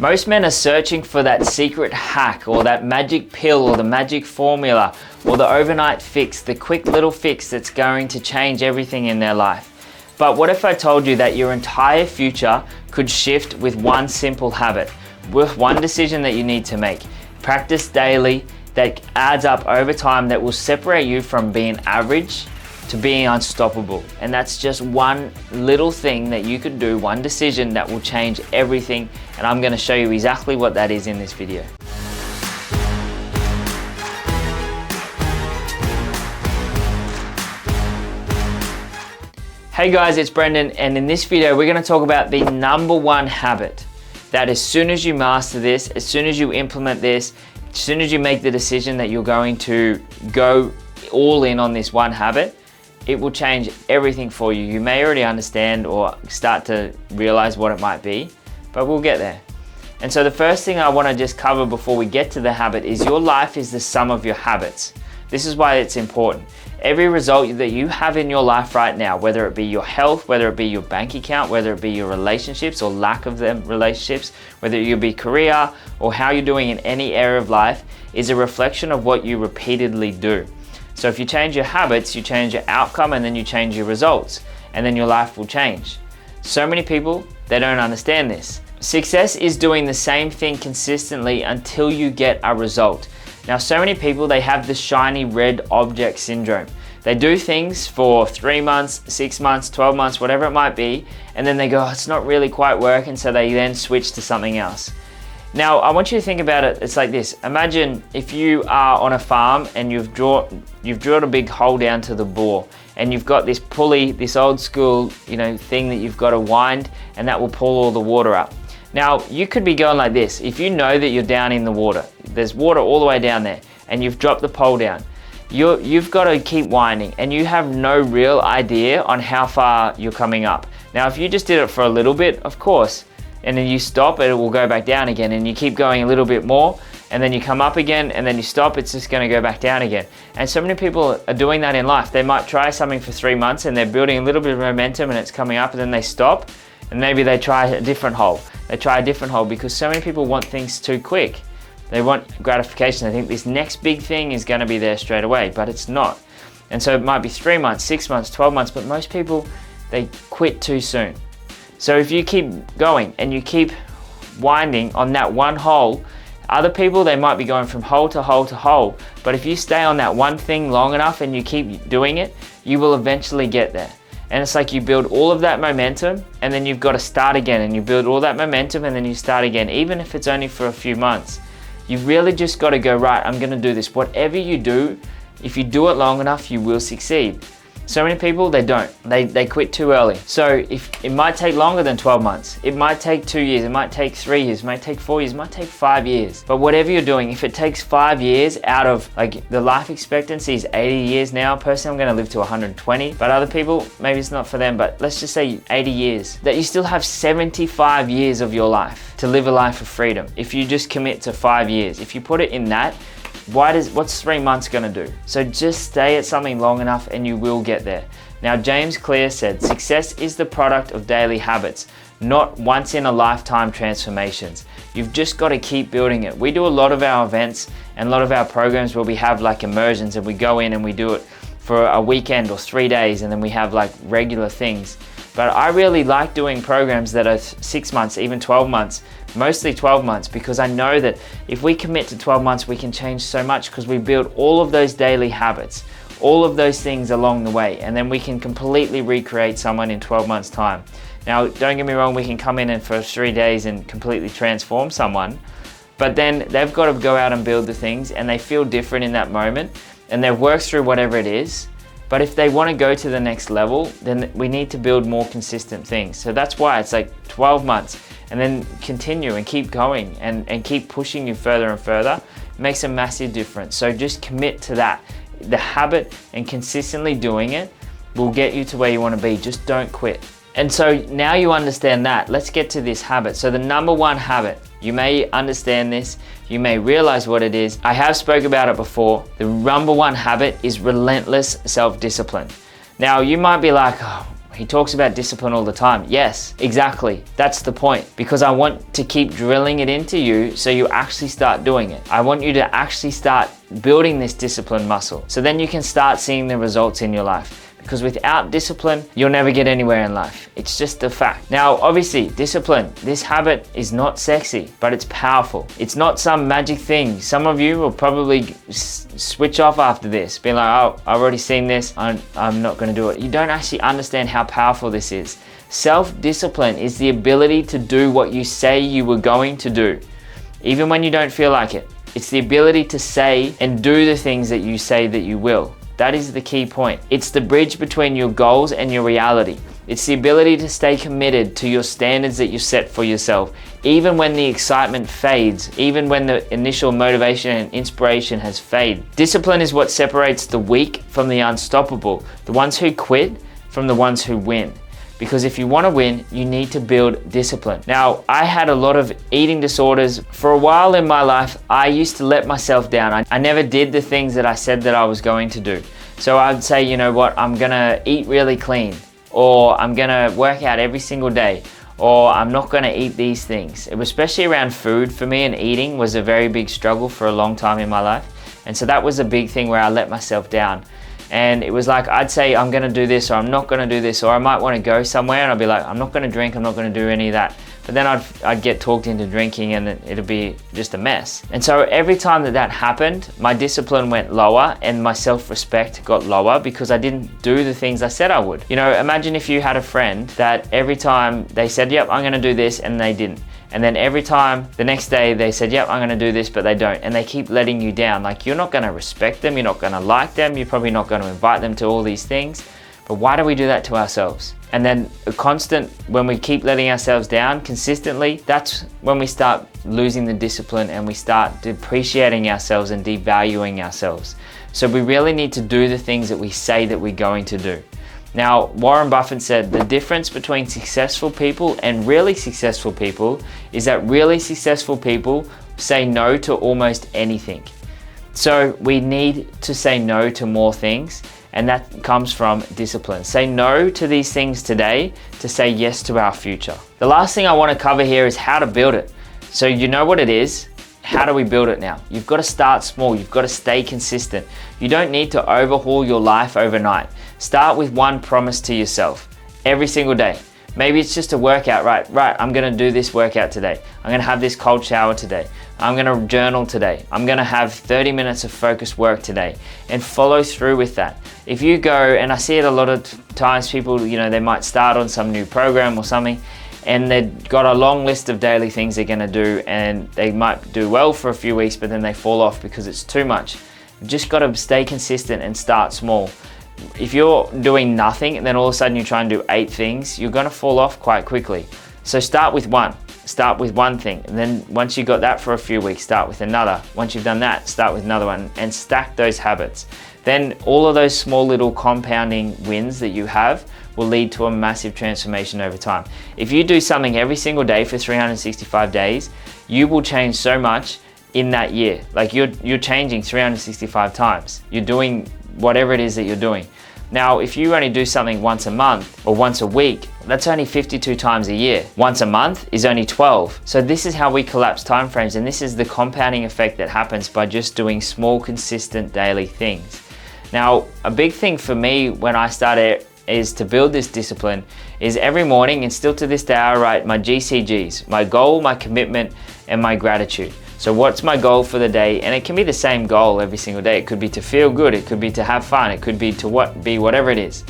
Most men are searching for that secret hack or that magic pill or the magic formula or the overnight fix, the quick little fix that's going to change everything in their life. But what if I told you that your entire future could shift with one simple habit, with one decision that you need to make? Practice daily, that adds up over time, that will separate you from being average to being unstoppable. And that's just one little thing that you could do, one decision that will change everything. And I'm going to show you exactly what that is in this video. Hey guys, it's Brendan, and in this video we're going to talk about the number one habit that as soon as you master this, as soon as you implement this, as soon as you make the decision that you're going to go all in on this one habit, it will change everything for you. You may already understand or start to realize what it might be, but we'll get there. And so the first thing I want to just cover before we get to the habit is your life is the sum of your habits. This is why it's important. Every result that you have in your life right now, whether it be your health, whether it be your bank account, whether it be your relationships or lack of them relationships, whether it be career or how you're doing in any area of life, is a reflection of what you repeatedly do. So if you change your habits, you change your outcome, and then you change your results, and then your life will change. So many people, they don't understand this. Success is doing the same thing consistently until you get a result. Now, so many people, they have the shiny red object syndrome. They do things for 3 months, 6 months, 12 months, whatever it might be, and then they go, oh, it's not really quite working, so they then switch to something else. Now, I want you to think about it. It's like this. Imagine if you are on a farm and you've drilled a big hole down to the bore, and you've got this pulley, this old school, thing that you've got to wind, and that will pull all the water up. Now, you could be going like this. If you know that you're down in the water, there's water all the way down there, and you've dropped the pole down, you've got to keep winding, and you have no real idea on how far you're coming up. Now, if you just did it for a little bit, of course, and then you stop, it will go back down again, and you keep going a little bit more, and then you come up again, and then you stop, it's just going to go back down again. And so many people are doing that in life. They might try something for 3 months, and they're building a little bit of momentum, and it's coming up, and then they stop, and maybe they try a different hole. They try a different hole because so many people want things too quick. They want gratification. They think this next big thing is going to be there straight away, but it's not. And so it might be 3 months, 6 months, 12 months, but most people, they quit too soon. So if you keep going and you keep winding on that one hole, other people, they might be going from hole to hole to hole, but if you stay on that one thing long enough and you keep doing it, you will eventually get there. And it's like you build all of that momentum, and then you've got to start again, and you build all that momentum, and then you start again, even if it's only for a few months. You've really just got to go, right, I'm going to do this. Whatever you do, if you do it long enough, you will succeed. So many people, they don't. They quit too early. So if it might take longer than 12 months, it might take 2 years, it might take 3 years, it might take 4 years, it might take 5 years. But whatever you're doing, if it takes 5 years out of, like, the life expectancy is 80 years now. Personally, I'm going to live to 120, but other people, maybe it's not for them, but let's just say 80 years, that you still have 75 years of your life to live a life of freedom. If you just commit to 5 years, if you put it in that, what's 3 months going to do? So just stay at something long enough and you will get there. Now, James Clear said, success is the product of daily habits, not once in a lifetime transformations. You've just got to keep building it. We do a lot of our events and a lot of our programs where we have like immersions, and we go in and we do it for a weekend or 3 days, and then we have like regular things. But I really like doing programs that are 6 months, even 12 months, mostly 12 months, because I know that if we commit to 12 months, we can change so much because we build all of those daily habits, all of those things along the way, and then we can completely recreate someone in 12 months' time. Now, don't get me wrong, we can come in and for 3 days and completely transform someone, but then they've got to go out and build the things, and they feel different in that moment, and they've worked through whatever it is. But if they want to go to the next level, then we need to build more consistent things. So that's why it's like 12 months, and then continue and keep going and keep pushing you further and further. It makes a massive difference. So just commit to that. The habit and consistently doing it will get you to where you want to be. Just don't quit. And so now you understand that. Let's get to this habit. So the number one habit, you may understand this, you may realize what it is. I have spoke about it before. The number one habit is relentless self-discipline. Now you might be like, oh, He talks about discipline all the time. Yes, exactly. That's the point. Because I want to keep drilling it into you so you actually start doing it. I want you to actually start building this discipline muscle. So then you can start seeing the results in your life. Because without discipline, you'll never get anywhere in life. It's just a fact. Now, obviously, discipline, this habit is not sexy, but it's powerful. It's not some magic thing. Some of you will probably switch off after this, being like, oh, I've already seen this, I'm not gonna do it. You don't actually understand how powerful this is. Self-discipline is the ability to do what you say you were going to do, even when you don't feel like it. It's the ability to say and do the things that you say that you will. That is the key point. It's the bridge between your goals and your reality. It's the ability to stay committed to your standards that you set for yourself, even when the excitement fades, even when the initial motivation and inspiration has faded. Discipline is what separates the weak from the unstoppable, the ones who quit from the ones who win. Because if you want to win, you need to build discipline. Now, I had a lot of eating disorders. For a while in my life, I used to let myself down. I never did the things that I said that I was going to do. So I'd say, you know what, I'm gonna eat really clean, or I'm gonna work out every single day, or I'm not gonna eat these things. It was especially around food for me, and eating was a very big struggle for a long time in my life. And so that was a big thing where I let myself down. And it was like, I'd say I'm gonna do this, or I'm not gonna do this, or I might wanna go somewhere and I'd be like, I'm not gonna drink, I'm not gonna do any of that. But then I'd get talked into drinking and it'd be just a mess. And so every time that happened, my discipline went lower and my self-respect got lower because I didn't do the things I said I would. You know, imagine if you had a friend that every time they said, yep, I'm gonna do this, and they didn't. And then every time the next day they said, yep, I'm gonna do this, but they don't. And they keep letting you down. Like, you're not gonna respect them, you're not gonna like them, you're probably not gonna invite them to all these things. But why do we do that to ourselves? And then when we keep letting ourselves down consistently, that's when we start losing the discipline and we start depreciating ourselves and devaluing ourselves. So we really need to do the things that we say that we're going to do. Now, Warren Buffett said the difference between successful people and really successful people is that really successful people say no to almost anything. So we need to say no to more things, and that comes from discipline. Say no to these things today to say yes to our future. The last thing I want to cover here is how to build it. So you know what it is. How do we build it now? You've got to start small. You've got to stay consistent. You don't need to overhaul your life overnight. Start with one promise to yourself every single day. Maybe it's just a workout, right? I'm gonna do this workout today. I'm gonna have this cold shower today. I'm gonna journal today. I'm gonna have 30 minutes of focused work today, and follow through with that. If you go, and I see it a lot of times, people, you know, they might start on some new program or something, and they've got a long list of daily things they're gonna do, and they might do well for a few weeks, but then they fall off because it's too much. You've just gotta stay consistent and start small. If you're doing nothing and then all of a sudden you try and do 8 things, you're gonna fall off quite quickly. So start with one. Start with one thing, and then once you got that for a few weeks, start with another. Once you've done that, start with another one, and stack those habits. Then all of those small little compounding wins that you have will lead to a massive transformation over time. If you do something every single day for 365 days, you will change so much in that year. Like you're changing 365 times. You're doing whatever it is that you're doing. Now, if you only do something once a month or once a week, that's only 52 times a year. Once a month is only 12. So this is how we collapse timeframes, and this is the compounding effect that happens by just doing small, consistent daily things. Now, a big thing for me when I started is to build this discipline is every morning, and still to this day, I write my GCGs, my goal, my commitment, and my gratitude. So what's my goal for the day? And it can be the same goal every single day. It could be to feel good, it could be to have fun, it could be to be whatever it is.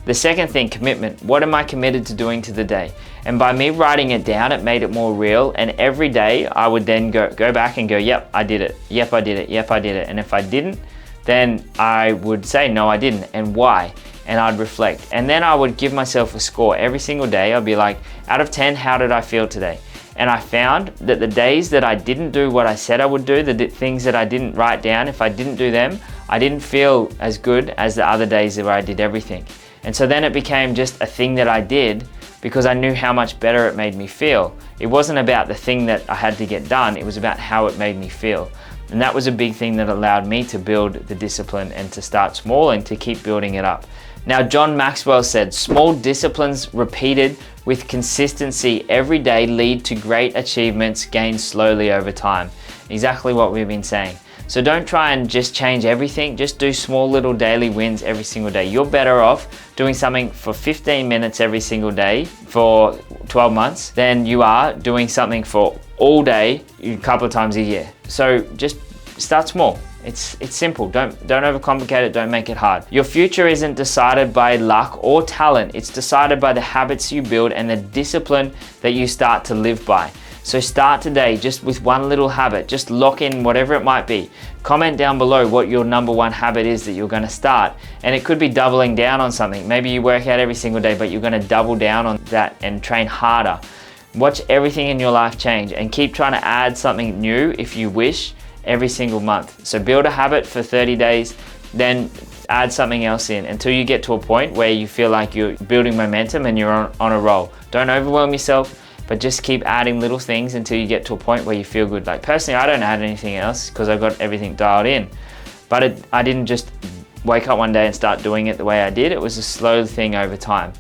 The second thing, commitment. What am I committed to doing to the day? And by me writing it down, it made it more real. And every day I would then go back and go, yep, I did it. Yep, I did it. Yep, I did it. And if I didn't, then I would say, no, I didn't. And why? And I'd reflect. And then I would give myself a score every single day. I'd be like, out of 10, how did I feel today? And I found that the days that I didn't do what I said I would do, the things that I didn't write down, if I didn't do them, I didn't feel as good as the other days where I did everything. And so then it became just a thing that I did because I knew how much better it made me feel. It wasn't about the thing that I had to get done, it was about how it made me feel. And that was a big thing that allowed me to build the discipline and to start small and to keep building it up. Now, John Maxwell said, small disciplines repeated with consistency every day lead to great achievements gained slowly over time. Exactly what we've been saying. So don't try and just change everything. Just do small little daily wins every single day. You're better off doing something for 15 minutes every single day for 12 months than you are doing something for all day a couple of times a year. So just start small. It's simple. Don't overcomplicate it. Don't make it hard. Your future isn't decided by luck or talent. It's decided by the habits you build and the discipline that you start to live by. So start today just with one little habit. Just lock in whatever it might be. Comment down below what your number one habit is that you're going to start. And it could be doubling down on something. Maybe you work out every single day, but you're going to double down on that and train harder. Watch everything in your life change and keep trying to add something new if you wish every single month. So build a habit for 30 days, then add something else in until you get to a point where you feel like you're building momentum and you're on a roll. Don't overwhelm yourself, but just keep adding little things until you get to a point where you feel good. Like personally, I don't add anything else because I've got everything dialed in. But I didn't just wake up one day and start doing it the way I did. It was a slow thing over time.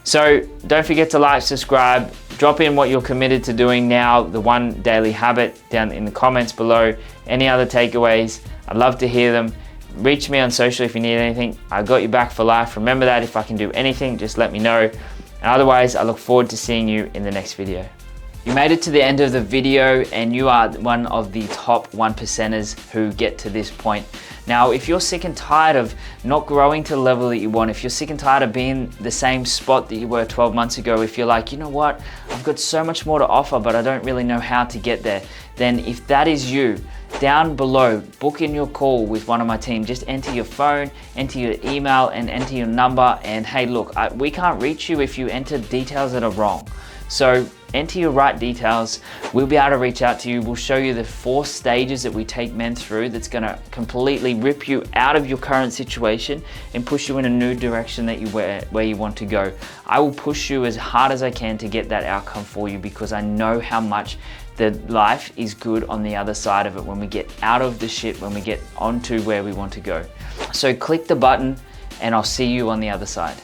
So don't forget to like, subscribe, drop in what you're committed to doing now, the one daily habit down in the comments below. Any other takeaways, I'd love to hear them. Reach me on social if you need anything. I got you back for life. Remember that if I can do anything, just let me know. And otherwise, I look forward to seeing you in the next video. You made it to the end of the video and you are one of the top 1%ers who get to this point. Now, if you're sick and tired of not growing to the level that you want, if you're sick and tired of being the same spot that you were 12 months ago, if you're like, you know what, I've got so much more to offer, but I don't really know how to get there, then if that is you, down below, book in your call with one of my team. Just enter your phone, enter your email, and enter your number. And hey, look, we can't reach you if you enter details that are wrong. So enter your right details. We'll be able to reach out to you. We'll show you the 4 stages that we take men through that's gonna completely rip you out of your current situation and push you in a new direction that where you want to go. I will push you as hard as I can to get that outcome for you because I know how much the life is good on the other side of it when we get out of the shit, when we get onto where we want to go. So click the button and I'll see you on the other side.